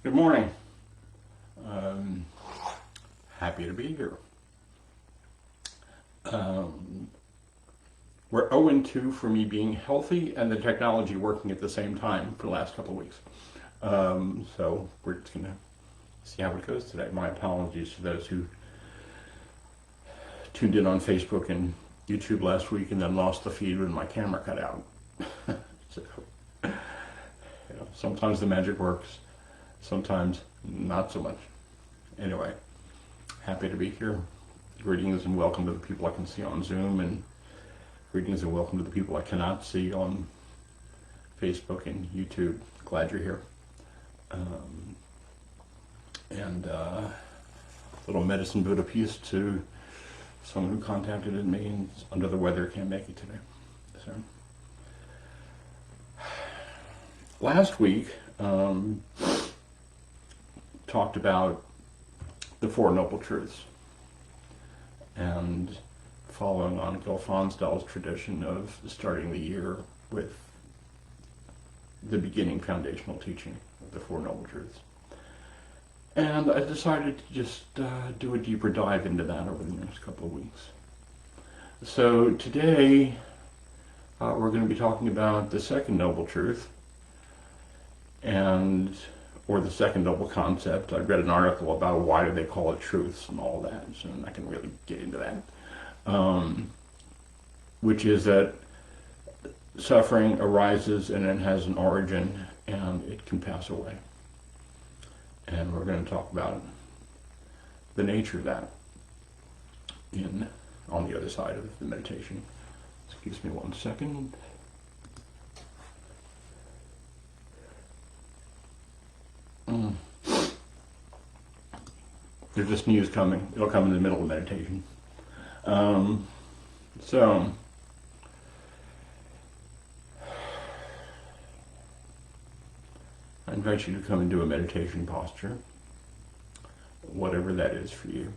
Good morning. Happy to be here. We're 0-2 for me being healthy and the technology working at the same time for the last couple of weeks. So we're just going to see how it goes today. My apologies to those who tuned in on Facebook and YouTube last week and then lost the feed when my camera cut out. So, sometimes the magic works, sometimes not so much. Anyway, happy to be here. Greetings and welcome to the people I can see on Zoom, and greetings and welcome to the people I cannot see on Facebook and YouTube. Glad you're here. And little medicine Buddha piece to someone who contacted me and is under the weather, can't make it today. So last week talked about the Four Noble Truths, and following on Gil Fonsdal's tradition of starting the year with the beginning foundational teaching of the Four Noble Truths. And I decided to just do a deeper dive into that over the next couple of weeks. So today we're going to be talking about the second noble truth, or the second noble concept. I read an article about why do they call it truths and all that, so I'm not going to really get into that. Which is that suffering arises and it has an origin and it can pass away. And we're going to talk about the nature of that on the other side of the meditation. Excuse me 1 second. There's just news coming. It'll come in the middle of meditation. So I invite you to come into a meditation posture, whatever that is for you.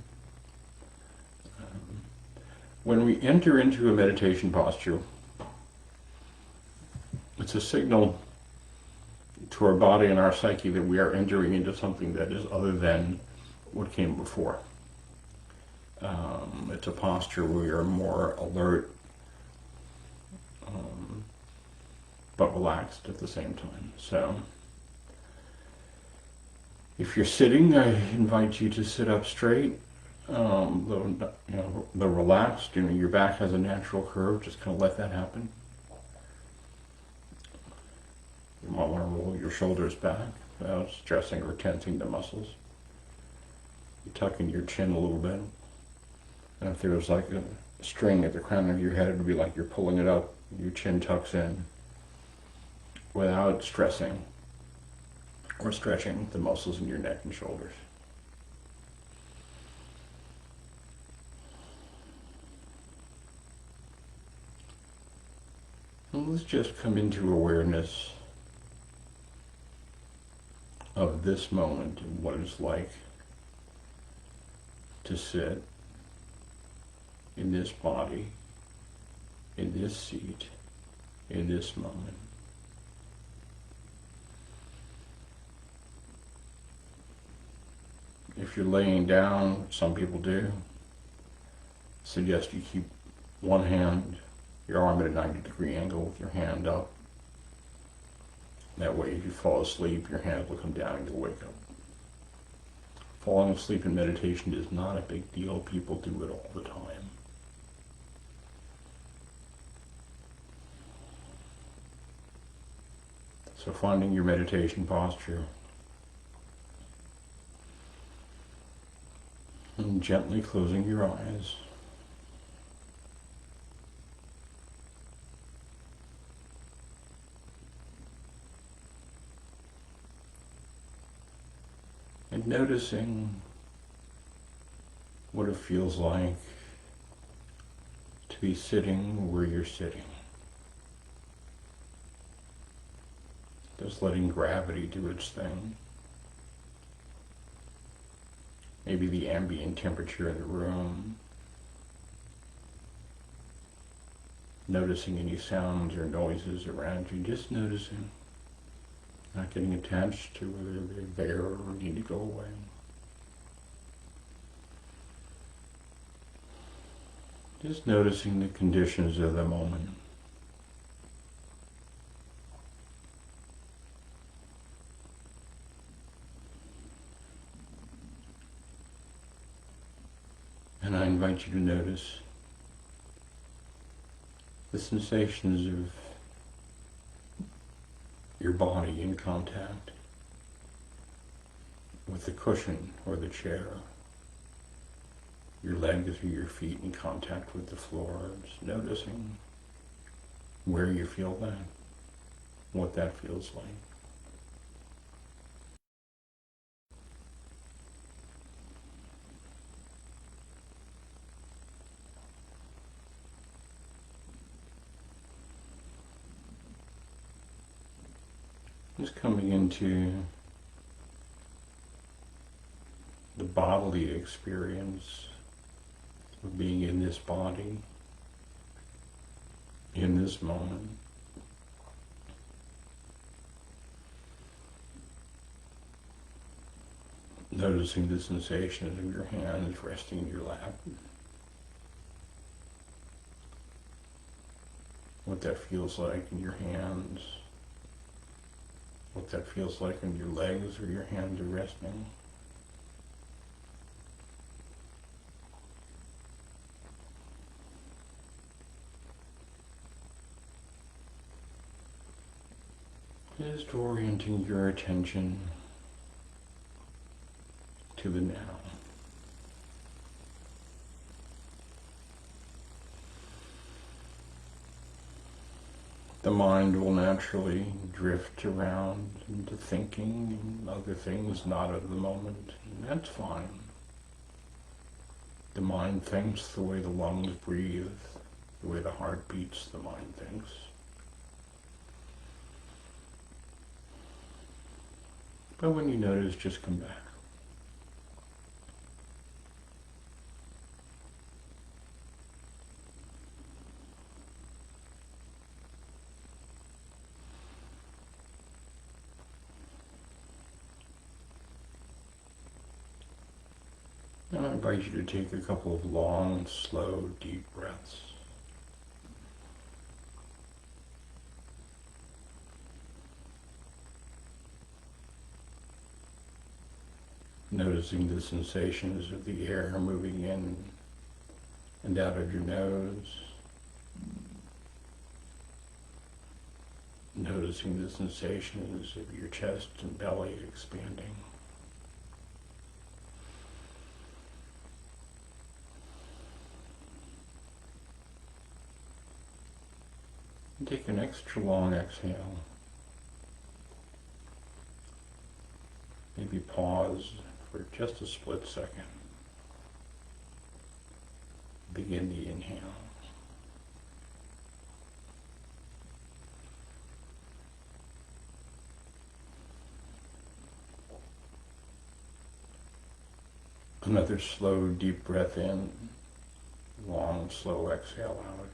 When we enter into a meditation posture, it's a signal to our body and our psyche that we are entering into something that is other than what came before. It's a posture where we are more alert, but relaxed at the same time. So if you're sitting, I invite you to sit up straight, the relaxed. Your back has a natural curve. Just kind of let that happen. You might want to roll your shoulders back without stressing or tensing the muscles. You tuck in your chin a little bit. And if there was like a string at the crown of your head, it would be like you're pulling it up. Your chin tucks in without stressing or stretching the muscles in your neck and shoulders. And let's just come into awareness of this moment and what it's like to sit in this body, in this seat, in this moment. If you're laying down, some people do, suggest you keep one hand, your arm at a 90-degree angle with your hand up. That way, if you fall asleep, your hand will come down and you'll wake up. Falling asleep in meditation is not a big deal. People do it all the time. So finding your meditation posture and gently closing your eyes. And noticing what it feels like to be sitting where you're sitting. Just letting gravity do its thing. Maybe the ambient temperature in the room. noticing any sounds or noises around you, just noticing, not getting attached to whether they're there or need to go away. Just noticing the conditions of the moment. And I invite you to notice the sensations of your body in contact with the cushion or the chair, your legs or your feet in contact with the floor, just noticing where you feel that, what that feels like. Just coming into the bodily experience of being in this body, in this moment. Noticing the sensations of your hands resting in your lap. What that feels like in your hands. What that feels like in your legs or your hands are resting. Just orienting your attention to the now. The mind will naturally drift around into thinking and other things not of the moment, and that's fine. The mind thinks the way the lungs breathe, the way the heart beats, the mind thinks. But when you notice, just come back. And I invite you to take a couple of long, slow, deep breaths. Noticing the sensations of the air moving in and out of your nose. Noticing the sensations of your chest and belly expanding. And take an extra long exhale. Maybe pause for just a split second. Begin the inhale. Another slow, deep breath in, long, slow exhale out.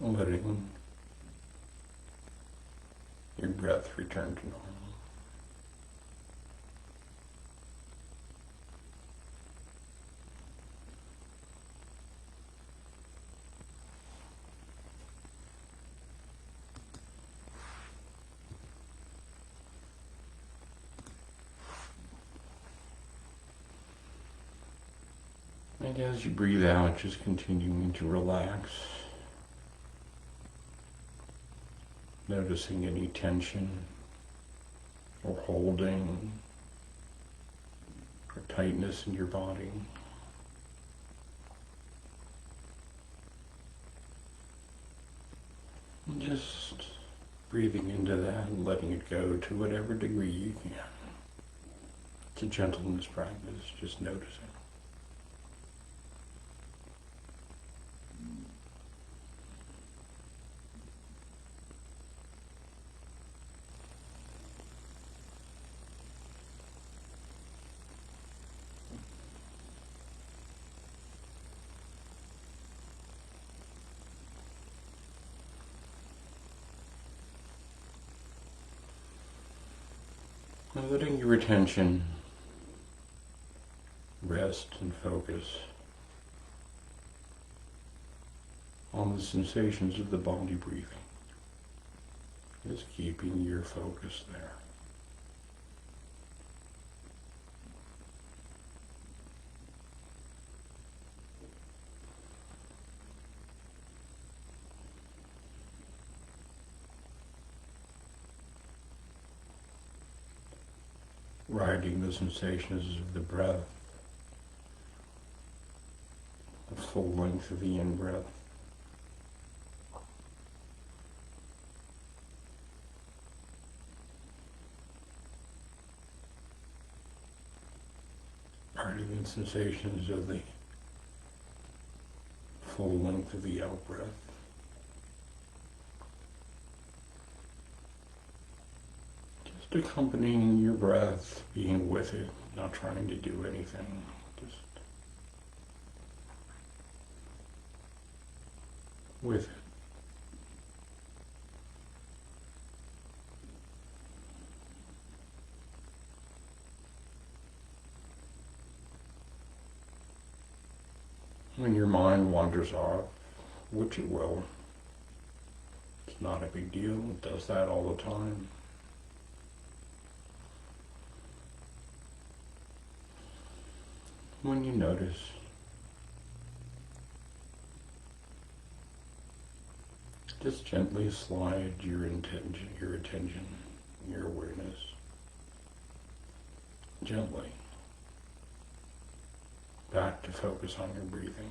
Letting your breath return to normal. And as you breathe out, just continuing to relax. Noticing any tension or holding or tightness in your body. And just breathing into that and letting it go to whatever degree you can. It's a gentleness practice, just noticing. And letting your attention rest and focus on the sensations of the body breathing. Just keeping your focus there. Riding the sensations of the breath, the full length of the in-breath, riding the sensations of the full length of the out-breath. Just accompanying your breath, being with it, not trying to do anything, just with it. When your mind wanders off, which it will, it's not a big deal, it does that all the time. When you notice, just gently slide your attention, your awareness, gently back to focus on your breathing.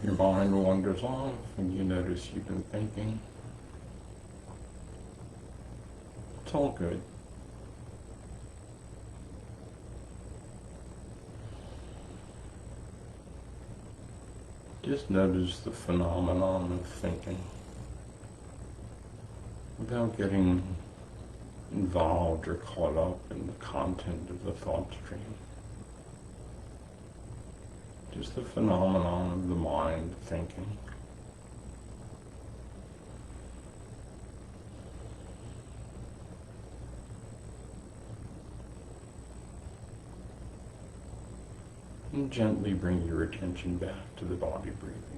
Your mind wanders off and you notice you've been thinking. It's all good. Just notice the phenomenon of thinking without getting involved or caught up in the content of the thought stream. Just the phenomenon of the mind thinking. And gently bring your attention back to the body breathing.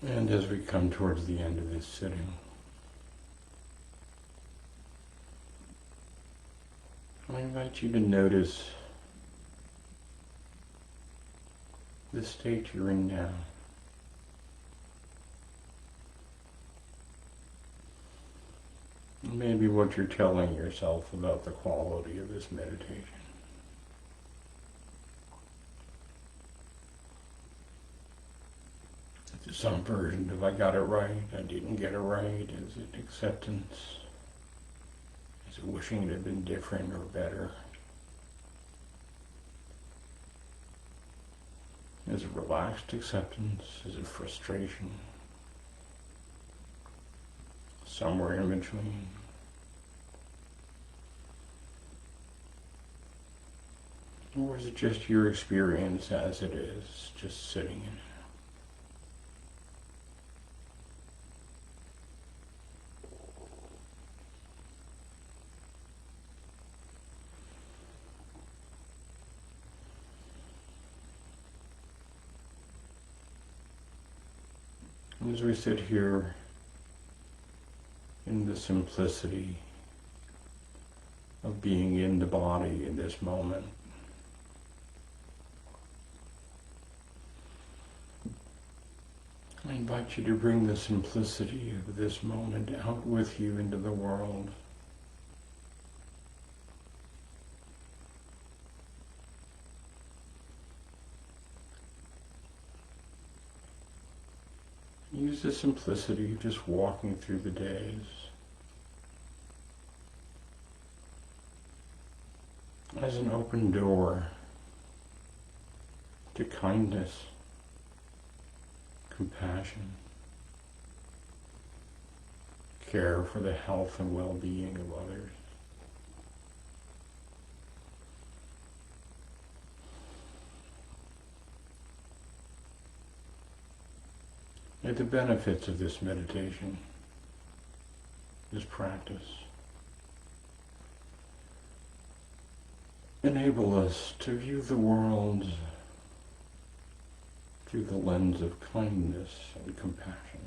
And as we come towards the end of this sitting, I invite you to notice the state you're in now. Maybe what you're telling yourself about the quality of this meditation. Is it some version of I got it right, I didn't get it right? Is it acceptance? Is it wishing it had been different or better? Is it relaxed acceptance? Is it frustration? Somewhere in between. Or is it just your experience as it is, just sitting in it? As we sit here in the simplicity of being in the body in this moment, I invite you to bring the simplicity of this moment out with you into the world. Use the simplicity of just walking through the days as an open door to kindness, compassion, care for the health and well-being of others. May the benefits of this meditation, this practice, enable us to view the world through the lens of kindness and compassion,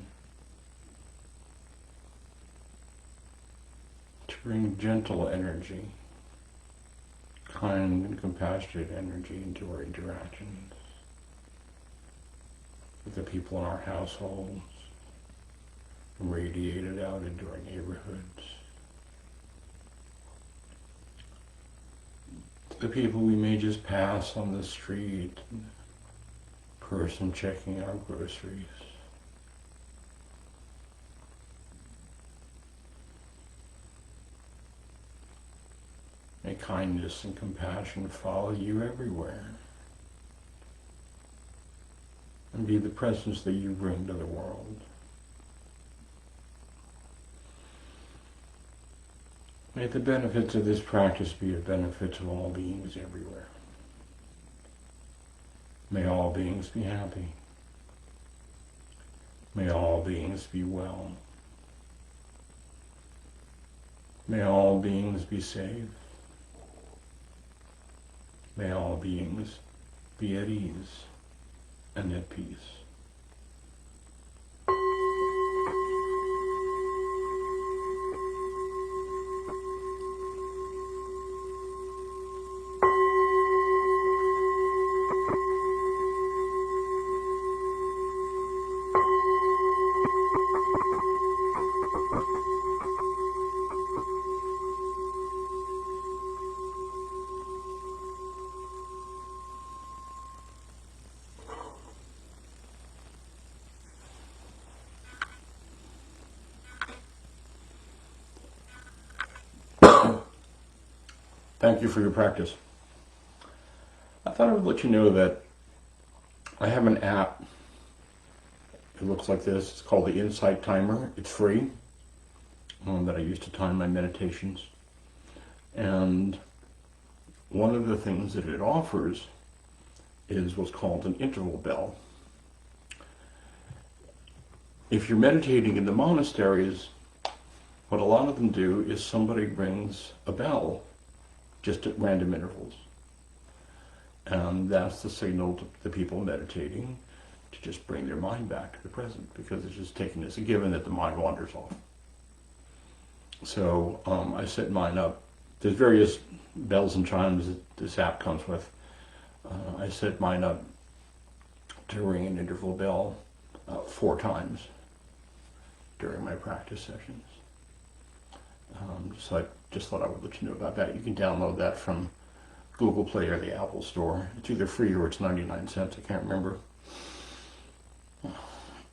to bring gentle energy, kind and compassionate energy into our interactions with the people in our households, radiated out into our neighborhoods, to the people we may just pass on the street, person checking our groceries. May kindness and compassion follow you everywhere and be the presence that you bring to the world. May the benefits of this practice be a benefit to all beings everywhere. May all beings be happy. May all beings be well. May all beings be safe. May all beings be at ease and at peace. Thank you for your practice. I thought I would let you know that I have an app. It looks like this. It's called the Insight Timer. It's free, that I use to time my meditations. And one of the things that it offers is what's called an interval bell. If you're meditating in the monasteries, what a lot of them do is somebody rings a bell just at random intervals. And that's the signal to the people meditating to just bring their mind back to the present, because it's just taken as a given that the mind wanders off. So I set mine up. There's various bells and chimes that this app comes with. I set mine up to ring an interval bell 4 times during my practice sessions. So I just thought I would let you know about that. You can download that from Google Play or the Apple Store. It's either free or it's 99 cents, I can't remember.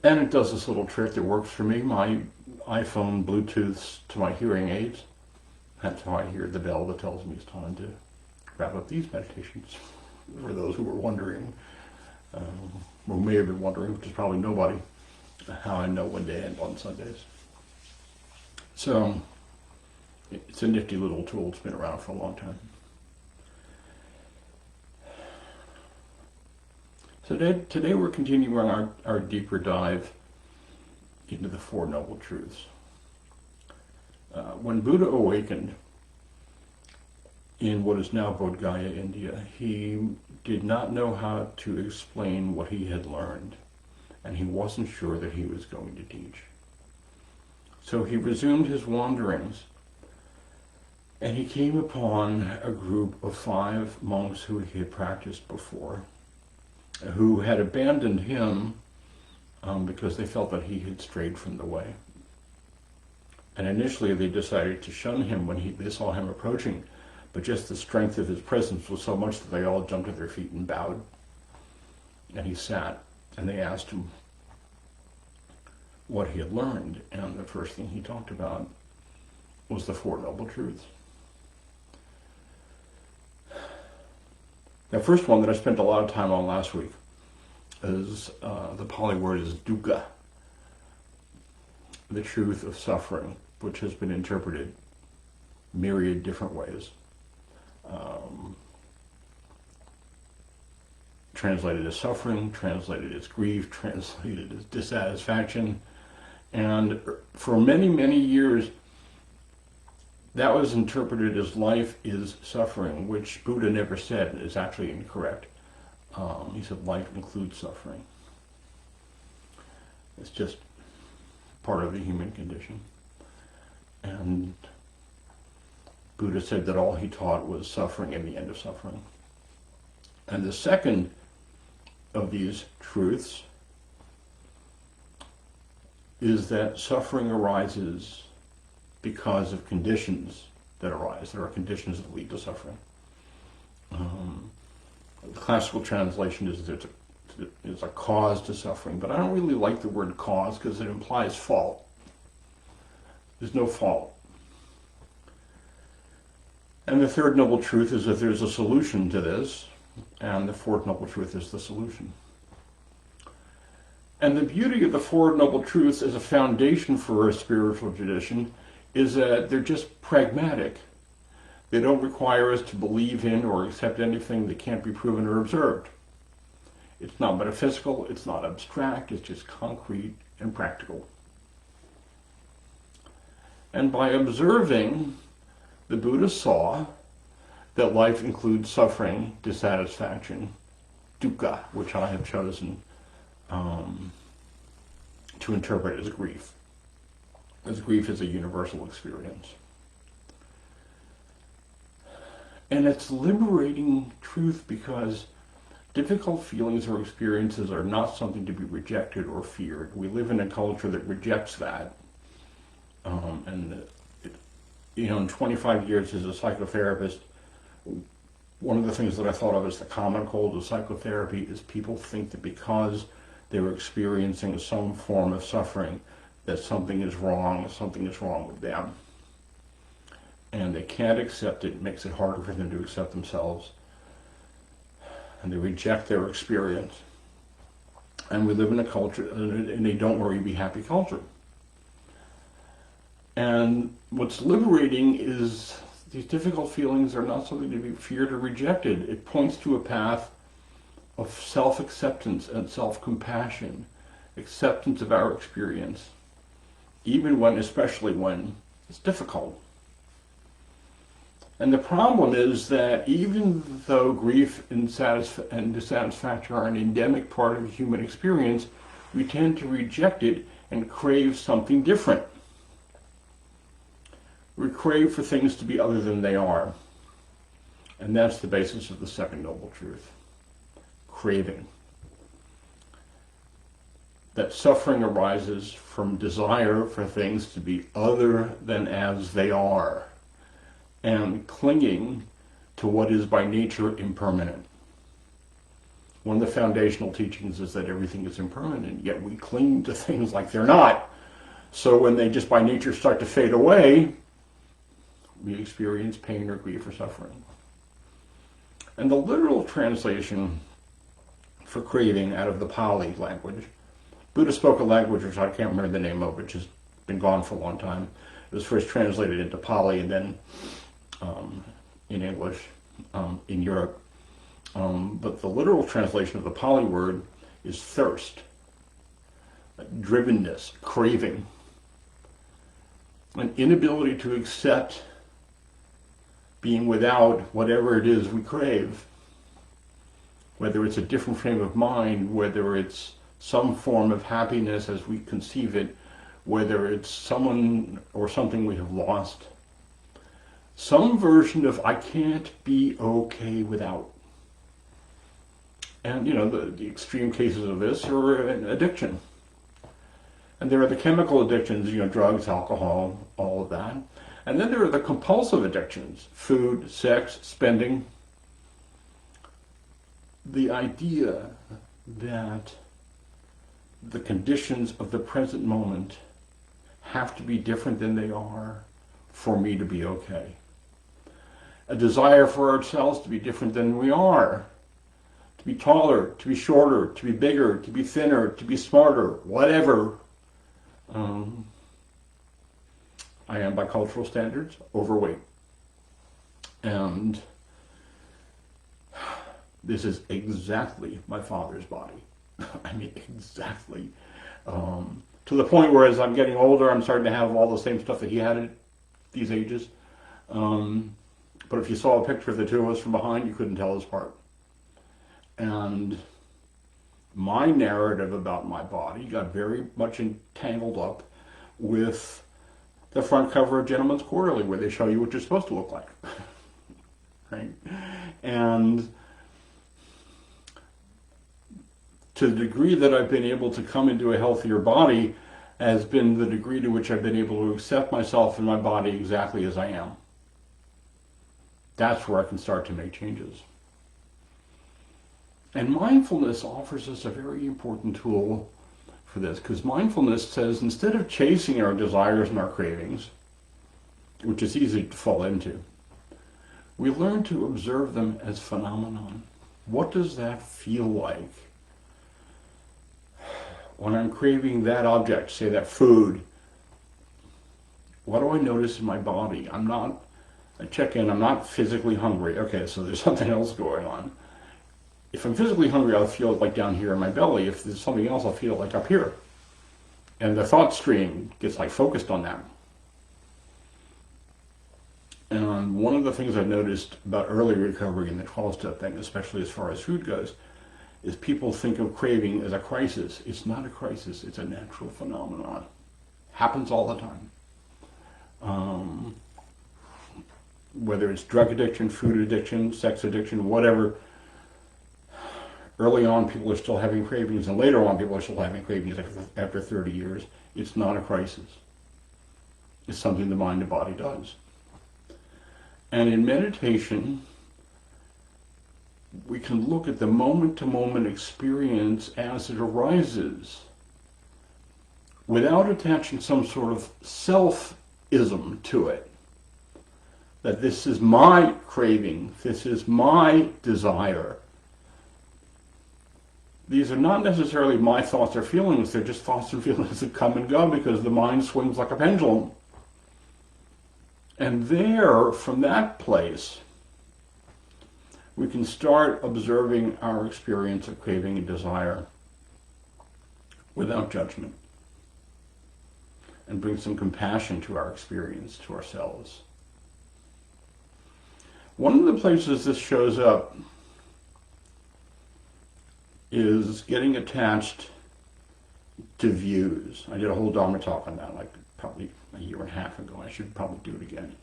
And it does this little trick that works for me. My iPhone Bluetooths to my hearing aids. That's how I hear the bell that tells me it's time to wrap up these meditations. For those who were wondering, or may have been wondering, which is probably nobody, how I know when to end on Sundays. So it's a nifty little tool. It's been around for a long time. So today we're continuing our deeper dive into the Four Noble Truths. When Buddha awakened in what is now Bodh Gaya, India, he did not know how to explain what he had learned, and he wasn't sure that he was going to teach. So he resumed his wanderings, and he came upon a group of 5 monks who he had practiced before, who had abandoned him because they felt that he had strayed from the way. And initially they decided to shun him when they saw him approaching, but just the strength of his presence was so much that they all jumped to their feet and bowed. And he sat, and they asked him what he had learned, and the first thing he talked about was the Four Noble Truths. The first one that I spent a lot of time on last week is the Pali word is dukkha, the truth of suffering, which has been interpreted myriad different ways. Translated as suffering, translated as grief, translated as dissatisfaction, and for many, many years that was interpreted as life is suffering, which Buddha never said is actually incorrect. He said life includes suffering. It's just part of the human condition. And Buddha said that all he taught was suffering and the end of suffering. And the second of these truths is that suffering arises because of conditions that arise. There are conditions that lead to suffering. The classical translation is there's a cause to suffering, but I don't really like the word cause because it implies fault. There's no fault. And the third noble truth is that there's a solution to this, and the fourth noble truth is the solution. And the beauty of the Four Noble Truths as a foundation for a spiritual tradition is that they're just pragmatic. They don't require us to believe in or accept anything that can't be proven or observed. It's not metaphysical, it's not abstract, it's just concrete and practical. And by observing, the Buddha saw that life includes suffering, dissatisfaction, dukkha, which I have chosen to interpret as grief. As grief is a universal experience. And it's liberating truth because difficult feelings or experiences are not something to be rejected or feared. We live in a culture that rejects that. In 25 years as a psychotherapist, one of the things that I thought of as the common cold of psychotherapy is people think that because they're experiencing some form of suffering, that something is wrong with them. And they can't accept it. It makes it harder for them to accept themselves. And they reject their experience. And we live in a culture, in a don't worry, be happy culture. And what's liberating is these difficult feelings are not something to be feared or rejected. It points to a path of self-acceptance and self-compassion, acceptance of our experience, especially when it's difficult. And the problem is that even though grief and dissatisfaction are an endemic part of the human experience, we tend to reject it and crave something different. We crave for things to be other than they are. And that's the basis of the second noble truth. Craving. That suffering arises from desire for things to be other than as they are, and clinging to what is by nature impermanent. One of the foundational teachings is that everything is impermanent, yet we cling to things like they're not. So when they just by nature start to fade away, we experience pain or grief or suffering. And the literal translation for craving out of the Pali language, Buddha spoke a language which I can't remember the name of, which has been gone for a long time. It was first translated into Pali and then in English in Europe. But the literal translation of the Pali word is thirst, drivenness, craving, an inability to accept being without whatever it is we crave, whether it's a different frame of mind, whether it's some form of happiness as we conceive it, whether it's someone or something we have lost. Some version of I can't be okay without. And the extreme cases of this are an addiction. And there are the chemical addictions, drugs, alcohol, all of that. And then there are the compulsive addictions, food, sex, spending. The idea that the conditions of the present moment have to be different than they are for me to be okay. A desire for ourselves to be different than we are. To be taller, to be shorter, to be bigger, to be thinner, to be smarter, whatever. I am, by cultural standards, overweight. And this is exactly my father's body. I mean, exactly. To the point where as I'm getting older, I'm starting to have all the same stuff that he had at these ages. But if you saw a picture of the two of us from behind, you couldn't tell us apart. And my narrative about my body got very much entangled up with the front cover of Gentleman's Quarterly, where they show you what you're supposed to look like. Right? And to the degree that I've been able to come into a healthier body has been the degree to which I've been able to accept myself and my body exactly as I am. That's where I can start to make changes. And mindfulness offers us a very important tool for this, because mindfulness says instead of chasing our desires and our cravings, which is easy to fall into, we learn to observe them as phenomenon. What does that feel like? When I'm craving that object, say that food, what do I notice in my body? I check in, I'm not physically hungry. Okay, so there's something else going on. If I'm physically hungry, I'll feel it like down here in my belly. If there's something else, I'll feel it like up here. And the thought stream gets like focused on that. And one of the things I've noticed about early recovery in the 12-step thing, especially as far as food goes, is people think of craving as a crisis. It's not a crisis, it's a natural phenomenon. Happens all the time. Whether it's drug addiction, food addiction, sex addiction, whatever. Early on, people are still having cravings, and later on, people are still having cravings after 30 years. It's not a crisis. It's something the mind and body does. And in meditation, we can look at the moment-to-moment experience as it arises without attaching some sort of self-ism to it. That this is my craving, this is my desire. These are not necessarily my thoughts or feelings, they're just thoughts and feelings that come and go because the mind swings like a pendulum. And there, from that place, we can start observing our experience of craving and desire without judgment and bring some compassion to our experience, to ourselves. One of the places this shows up is getting attached to views. I did a whole Dharma talk on that, like probably a year and a half ago. I should probably do it again.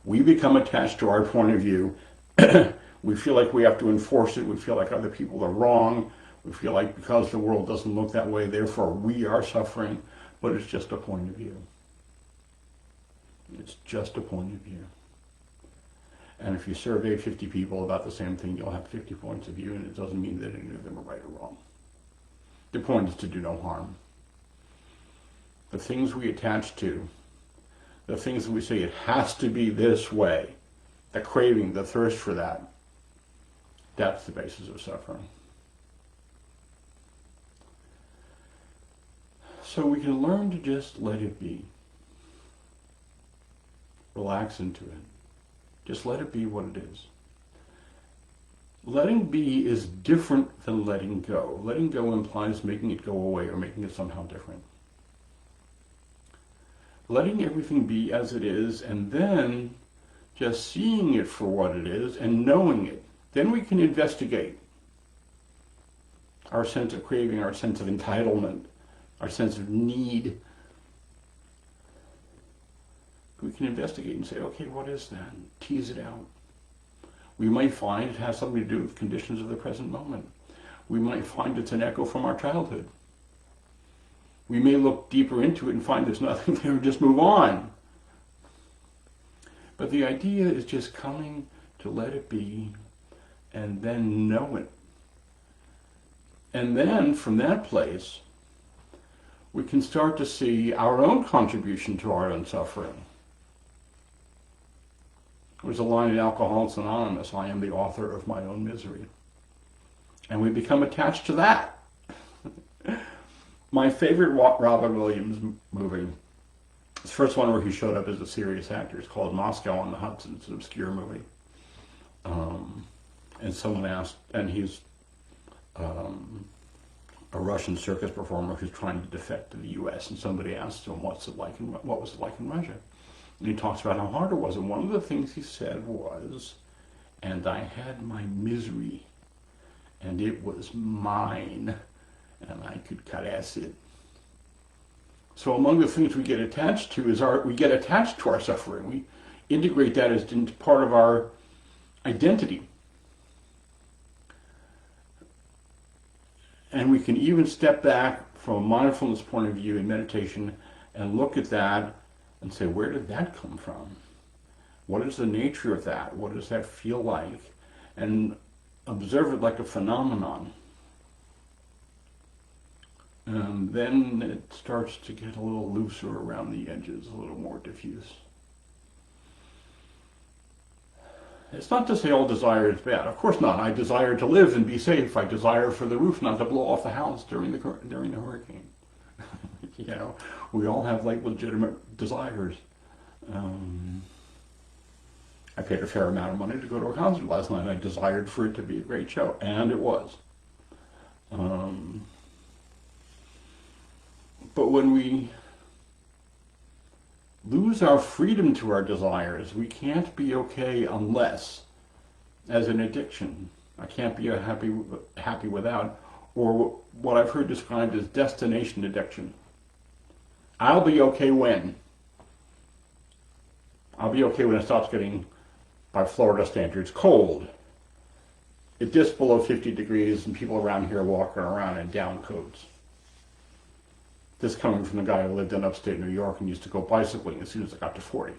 We become attached to our point of view. We feel like we have to enforce it. We feel like other people are wrong. We feel like because the world doesn't look that way, therefore we are suffering. But it's just a point of view. It's just a point of view. And if you survey 50 people about the same thing, you'll have 50 points of view, and it doesn't mean that any of them are right or wrong. The point is to do no harm. The things we attach to, the things that we say it has to be this way, the craving, the thirst for that, that's the basis of suffering. So we can learn to just let it be. Relax into it. Just let it be what it is. Letting be is different than letting go. Letting go implies making it go away or making it somehow different. Letting everything be as it is, and then just seeing it for what it is and knowing it. Then we can investigate our sense of craving, our sense of entitlement, our sense of need. We can investigate and say, okay, what is that? And tease it out. We might find it has something to do with conditions of the present moment. We might find it's an echo from our childhood. We may look deeper into it and find there's nothing there and just move on. But the idea is just coming to let it be and then know it. And then from that place, we can start to see our own contribution to our own suffering. There's a line in Alcoholics Anonymous, I am the author of my own misery. And we become attached to that. My favorite Robin Williams movie, the first one where he showed up as a serious actor, is called Moscow on the Hudson. It's an obscure movie. And someone asked, and he's a Russian circus performer who's trying to defect to the U.S., and somebody asked him, what was it like in Russia? And he talks about how hard it was, and one of the things he said was, and I had my misery, and it was mine, and I could caress it. So among the things we get attached to is we get attached to our suffering. We integrate that as into part of our identity. And we can even step back from a mindfulness point of view in meditation and look at that and say, where did that come from? What is the nature of that? What does that feel like? And observe it like a phenomenon. And then it starts to get a little looser around the edges, a little more diffuse. It's not to say all desire is bad. Of course not. I desire to live and be safe. I desire for the roof not to blow off the house during the hurricane. You know, we all have like legitimate desires. I paid a fair amount of money to go to a concert last night. I desired for it to be a great show, and it was. But when we lose our freedom to our desires, we can't be okay unless, as an addiction, I can't be happy without, or what I've heard described as destination addiction. I'll be okay when? I'll be okay when it stops getting, by Florida standards, cold. It dips below 50 degrees and people around here walking around in down coats. This coming from the guy who lived in upstate New York and used to go bicycling as soon as it got to 40.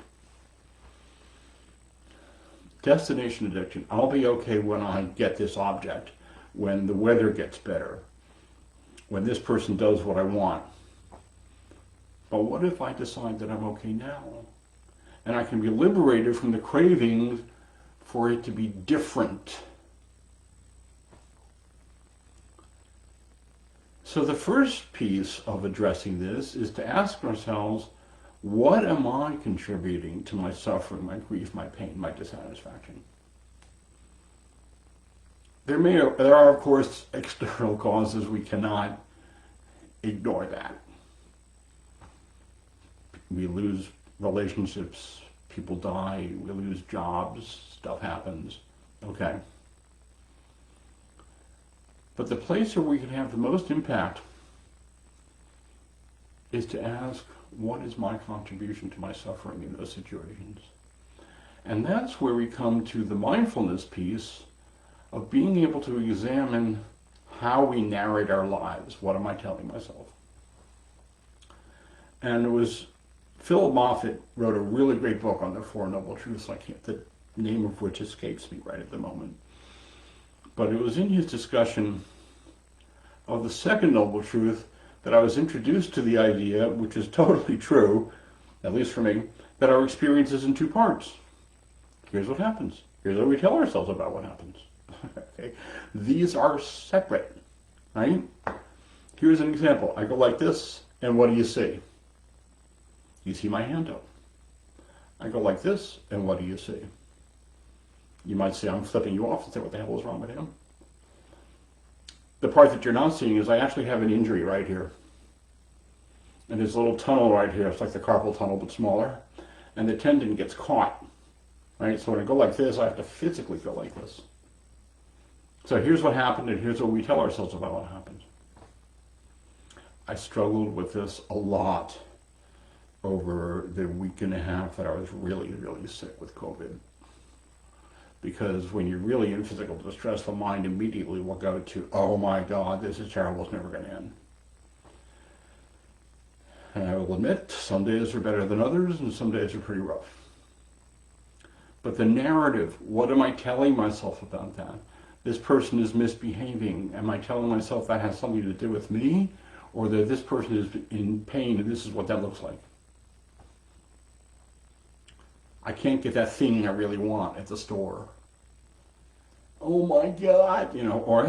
Destination addiction. I'll be okay when I get this object, when the weather gets better, when this person does what I want. But what if I decide that I'm okay now? And I can be liberated from the craving for it to be different. So the first piece of addressing this is to ask ourselves, what am I contributing to my suffering, my grief, my pain, my dissatisfaction? There are, of course, external causes. We cannot ignore that. We lose relationships, People die, we lose jobs, stuff happens. Okay. But the place where we can have the most impact is to ask, what is my contribution to my suffering in those situations? And that's where we come to the mindfulness piece of being able to examine how we narrate our lives. What am I telling myself? And it was Philip Moffat wrote a really great book on the Four Noble Truths, the name of which escapes me right at the moment. But it was in his discussion of the second noble truth that I was introduced to the idea, which is totally true, at least for me, that our experience is in two parts. Here's what happens. Here's what we tell ourselves about what happens. Okay? These are separate, right? Here's an example. I go like this, and what do you see? You see my hand up. I go like this, and what do you see? You might say I'm flipping you off and say, what the hell is wrong with him? The part that you're not seeing is I actually have an injury right here. And there's a little tunnel right here. It's like the carpal tunnel, but smaller. And the tendon gets caught. Right? So when I go like this, I have to physically go like this. So here's what happened, and here's what we tell ourselves about what happened. I struggled with this a lot over the week and a half that I was really, really sick with COVID. Because when you're really in physical distress, the mind immediately will go to, oh my God, this is terrible, it's never going to end. And I will admit, some days are better than others, and some days are pretty rough. But the narrative, what am I telling myself about that? This person is misbehaving. Am I telling myself that has something to do with me? Or that this person is in pain and this is what that looks like? I can't get that thing I really want at the store. Oh my God, or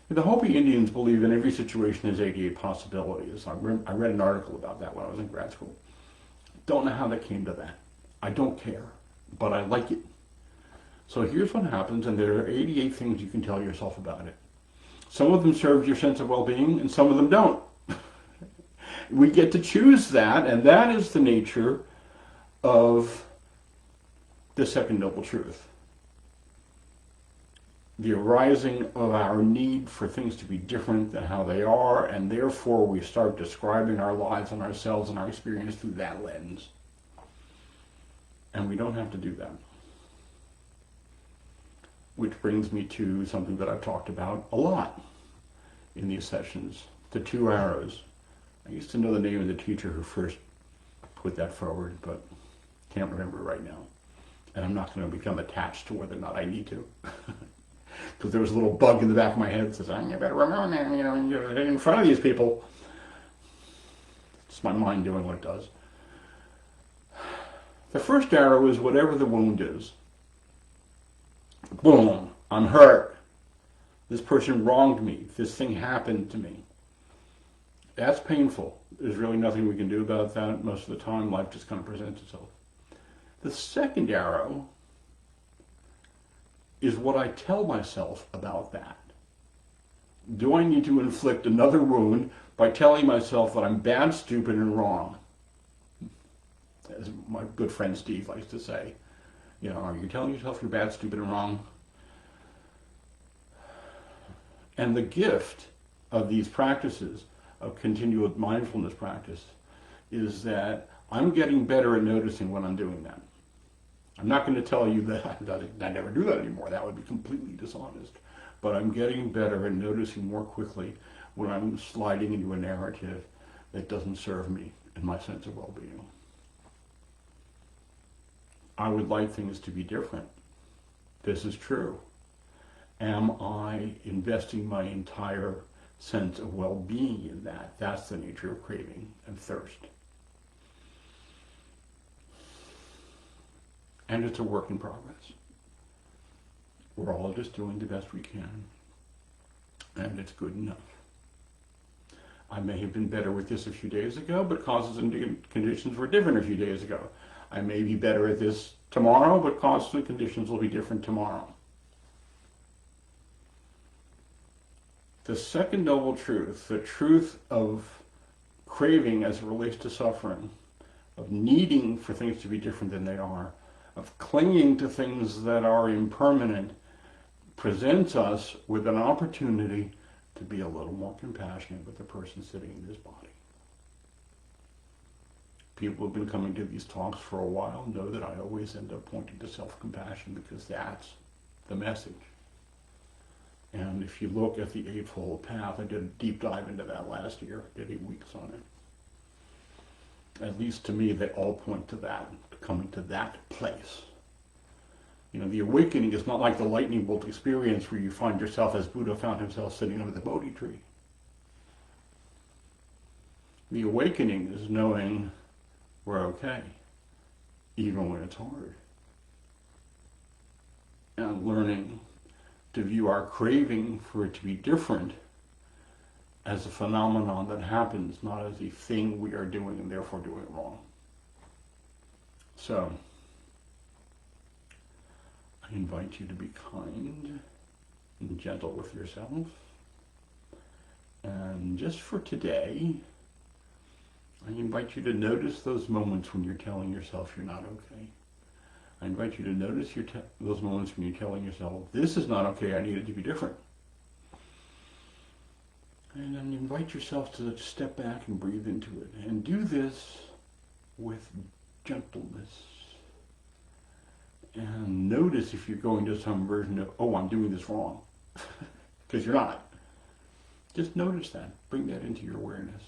the Hopi Indians believe in every situation has 88 possibilities. I read an article about that when I was in grad school. Don't know how that came to that. I don't care, but I like it. So here's what happens, and there are 88 things you can tell yourself about it. Some of them serve your sense of well-being, and some of them don't. We get to choose that, and that is the nature of the second noble truth. The arising of our need for things to be different than how they are, and therefore we start describing our lives and ourselves and our experience through that lens. And we don't have to do that. Which brings me to something that I've talked about a lot in these sessions, the 2 arrows. I used to know the name of the teacher who first put that forward, but can't remember right now. And I'm not going to become attached to whether or not I need to. Because there was a little bug in the back of my head that says, I better remember that, you're in front of these people. It's my mind doing what it does. The first arrow is whatever the wound is. Boom, I'm hurt. This person wronged me. This thing happened to me. That's painful. There's really nothing we can do about that. Most of the time, life just kind of presents itself. The second arrow is what I tell myself about that. Do I need to inflict another wound by telling myself that I'm bad, stupid, and wrong? As my good friend Steve likes to say, are you telling yourself you're bad, stupid, and wrong? And the gift of these practices, of continual mindfulness practice, is that I'm getting better at noticing when I'm doing that. I'm not going to tell you that I never do that anymore. That would be completely dishonest. But I'm getting better at noticing more quickly when I'm sliding into a narrative that doesn't serve me and my sense of well-being. I would like things to be different. This is true. Am I investing my entire sense of well-being in that? That's the nature of craving and thirst. And it's a work in progress. We're all just doing the best we can. And it's good enough. I may have been better with this a few days ago, but causes and conditions were different a few days ago. I may be better at this tomorrow, but causes and conditions will be different tomorrow. The second noble truth, the truth of craving as it relates to suffering, of needing for things to be different than they are, of clinging to things that are impermanent, presents us with an opportunity to be a little more compassionate with the person sitting in this body. People who've been coming to these talks for a while know that I always end up pointing to self-compassion because that's the message. And if you look at the Eightfold Path, I did a deep dive into that last year, did 8 weeks on it. At least to me, they all point to that, coming to that place. You know, the awakening is not like the lightning bolt experience where you find yourself as Buddha found himself sitting under the Bodhi tree. The awakening is knowing we're okay, even when it's hard. And learning to view our craving for it to be different as a phenomenon that happens, not as a thing we are doing and therefore doing it wrong. So, I invite you to be kind and gentle with yourself. And just for today, I invite you to notice those moments when you're telling yourself you're not okay. I invite you to notice those moments when you're telling yourself, this is not okay, I need it to be different. And then invite yourself to step back and breathe into it. And do this with gentleness. And notice if you're going to some version of, oh, I'm doing this wrong. Because you're not. Just notice that. Bring that into your awareness.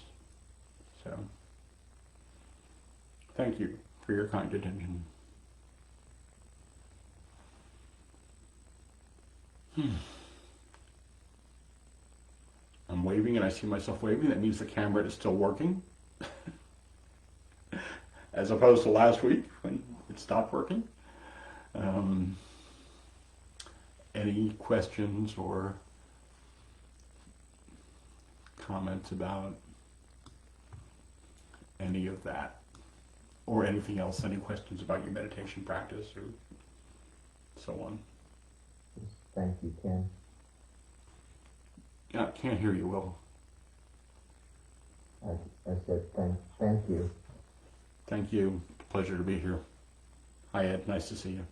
So, thank you for your kind attention. I'm waving and I see myself waving. That means the camera is still working. As opposed to last week when it stopped working. Any questions or comments about any of that? Or anything else? Any questions about your meditation practice or so on? Thank you, Ken. Yeah, can't hear you, Will. I said thank you. Thank you. Pleasure to be here. Hi, Ed. Nice to see you.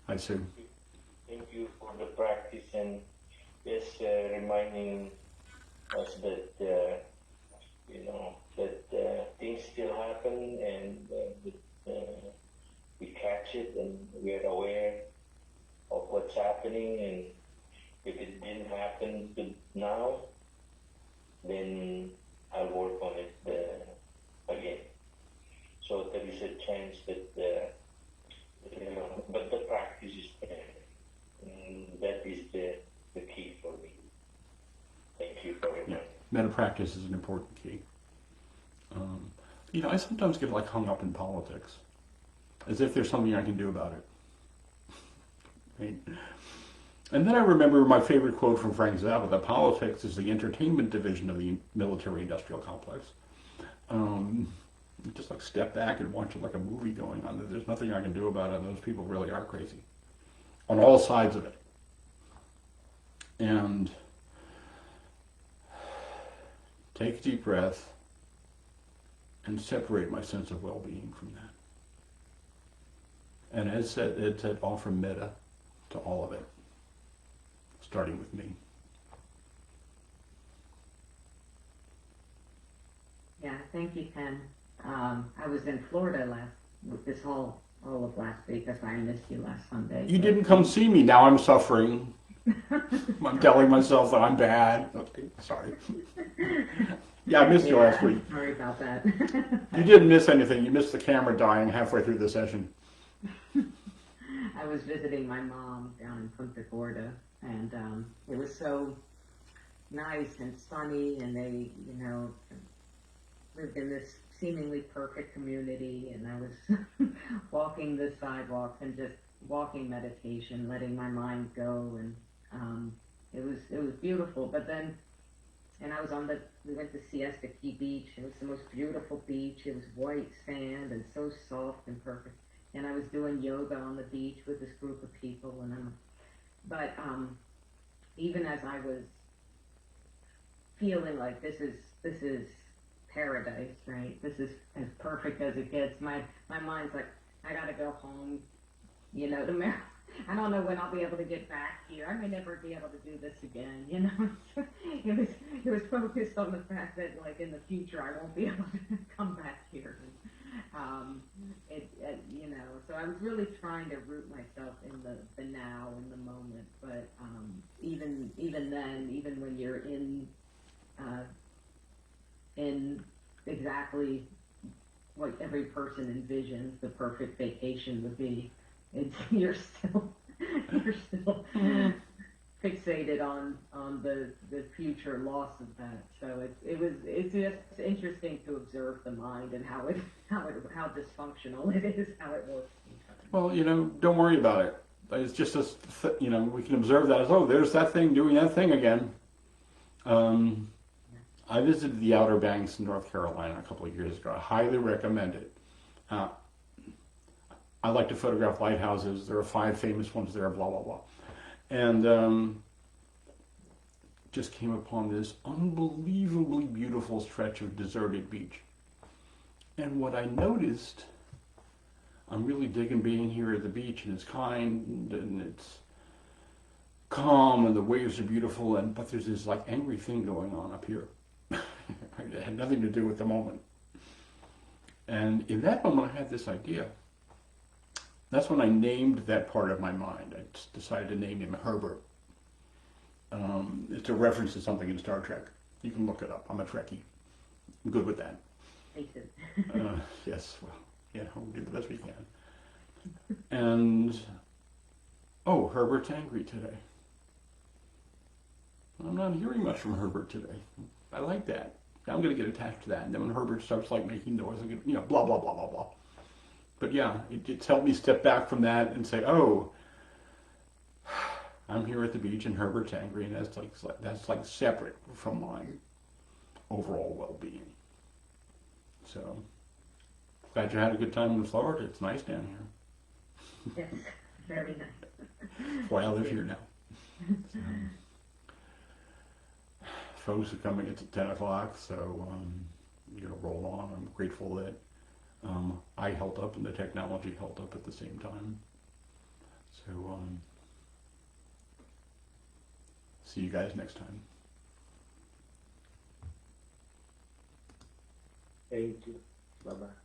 Hi, Sue. Thank you for the practice and just reminding us that that things still happen and that we catch it and we are aware of what's happening, and if it didn't happen now, then I'll work on it again. So there is a chance that but the practice is there. And that is the key for me. Thank you very much. Yeah, meta practice is an important key. I sometimes get hung up in politics, as if there's something I can do about it. Right? And then I remember my favorite quote from Frank Zappa, that politics is the entertainment division of the military-industrial complex. Just step back and watch it like a movie going on. There's nothing I can do about it, and those people really are crazy. On all sides of it. And take a deep breath and separate my sense of well-being from that. And Ed said offer metta to all of it, starting with me. Yeah, thank you, Ken. I was in Florida all of last week. That's why I missed you last Sunday. You didn't come see me. Now I'm suffering. I'm telling myself that I'm bad. Okay, sorry. Yeah, I missed you last week. Sorry about that. You didn't miss anything. You missed the camera dying halfway through the session. I was visiting my mom down in Punta Gorda, and it was so nice and sunny, and they, lived in this seemingly perfect community, and I was walking the sidewalks and just walking meditation, letting my mind go, and it was beautiful. But then, and we went to Siesta Key Beach. It was the most beautiful beach. It was white sand and so soft and perfect. And I was doing yoga on the beach with this group of people, but even as I was feeling like this is paradise, right? This is as perfect as it gets. My mind's like, I gotta go home, to Maryland. I don't know when I'll be able to get back here. I may never be able to do this again, it was focused on the fact that, like, in the future I won't be able to come back here. So I was really trying to root myself in the now, in the moment. But even then, even when you're in exactly what every person envisions the perfect vacation would be, you're still fixated on the future loss of that. So it's just interesting to observe the mind and how dysfunctional it is, how it works. Well, don't worry about it. It's just we can observe that as, oh, there's that thing doing that thing again. I visited the Outer Banks in North Carolina a couple of years ago. I highly recommend it. I like to photograph lighthouses. There are 5 famous ones there, blah, blah, blah. And just came upon this unbelievably beautiful stretch of deserted beach. And what I noticed, I'm really digging being here at the beach, and it's kind, and it's calm, and the waves are beautiful, but there's this like angry thing going on up here. It had nothing to do with the moment. And in that moment, I had this idea. That's when I named that part of my mind. I just decided to name him Herbert. It's a reference to something in Star Trek. You can look it up. I'm a Trekkie. I'm good with that. Me too. Yes, well, we'll do the best we can. And, Herbert's angry today. I'm not hearing much from Herbert today. I like that. I'm going to get attached to that. And then when Herbert starts like making noise, I'm going to, blah, blah, blah, blah, blah. But yeah, it's helped me step back from that and say, I'm here at the beach and Herbert's angry, and that's like separate from my overall well-being. So, glad you had a good time in Florida. It's nice down here. Yes, very nice. That's why I live here now. So, folks are coming at 10 o'clock, so roll on. I'm grateful that I held up and the technology held up at the same time. So, see you guys next time. Thank you. Bye-bye.